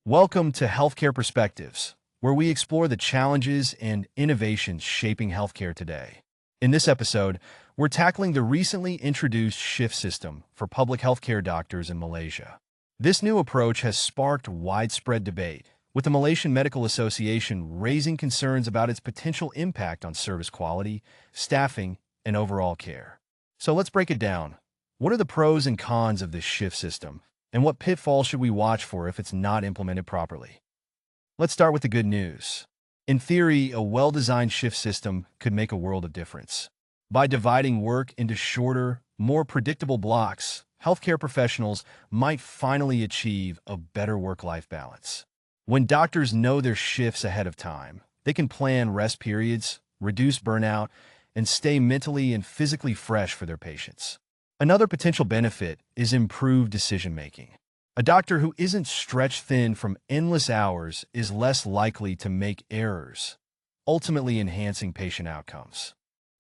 Welcome to Healthcare Perspectives, where we explore the challenges and innovations shaping healthcare today. In this episode, we're tackling the recently introduced shift system for public healthcare doctors in Malaysia. This new approach has sparked widespread debate, with the Malaysian Medical Association raising concerns about its potential impact on service quality, staffing, and overall care. So let's break it down. What are the pros and cons of this shift system? And what pitfalls should we watch for if it's not implemented properly? Let's start with the good news. In theory, a well-designed shift system could make a world of difference. By dividing work into shorter, more predictable blocks, healthcare professionals might finally achieve a better work-life balance. When doctors know their shifts ahead of time, they can plan rest periods, reduce burnout, and stay mentally and physically fresh for their patients. Another potential benefit is improved decision-making. A doctor who isn't stretched thin from endless hours is less likely to make errors, ultimately enhancing patient outcomes.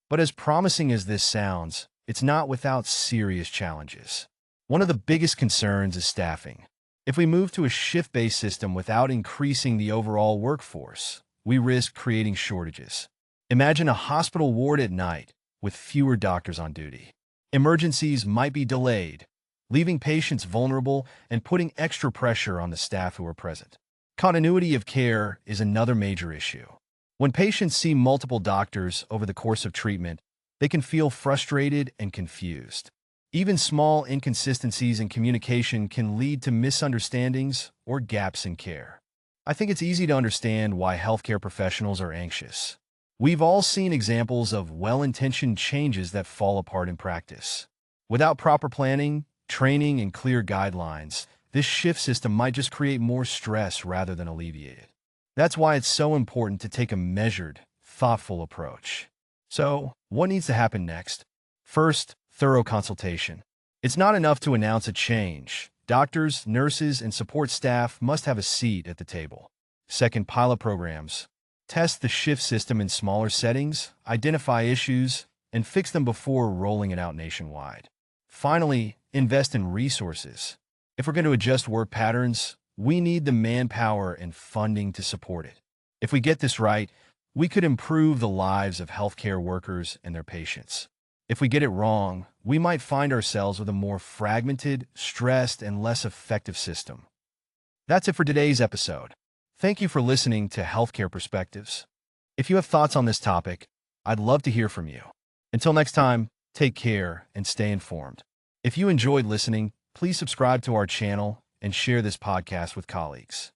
But as promising as this sounds, it's not without serious challenges. One of the biggest concerns is staffing. If we move to a shift-based system without increasing the overall workforce, we risk creating shortages. Imagine a hospital ward at night with fewer doctors on duty. Emergencies might be delayed, leaving patients vulnerable and putting extra pressure on the staff who are present. Continuity of care is another major issue. When patients see multiple doctors over the course of treatment, they can feel frustrated and confused. Even small inconsistencies in communication can lead to misunderstandings or gaps in care. I think it's easy to understand why healthcare professionals are anxious. We've all seen examples of well-intentioned changes that fall apart in practice. Without proper planning, training, and clear guidelines, this shift system might just create more stress rather than alleviate it. That's why it's so important to take a measured, thoughtful approach. So, what needs to happen next? First, thorough consultation. It's not enough to announce a change. Doctors, nurses, and support staff must have a seat at the table. Second, pilot programs. Test the shift system in smaller settings, identify issues, and fix them before rolling it out nationwide. Finally, invest in resources. If we're going to adjust work patterns, we need the manpower and funding to support it. If we get this right, we could improve the lives of healthcare workers and their patients. If we get it wrong, we might find ourselves with a more fragmented, stressed, and less effective system. That's it for today's episode. Thank you for listening to Healthcare Perspectives. If you have thoughts on this topic, I'd love to hear from you. Until next time, take care and stay informed. If you enjoyed listening, please subscribe to our channel and share this podcast with colleagues.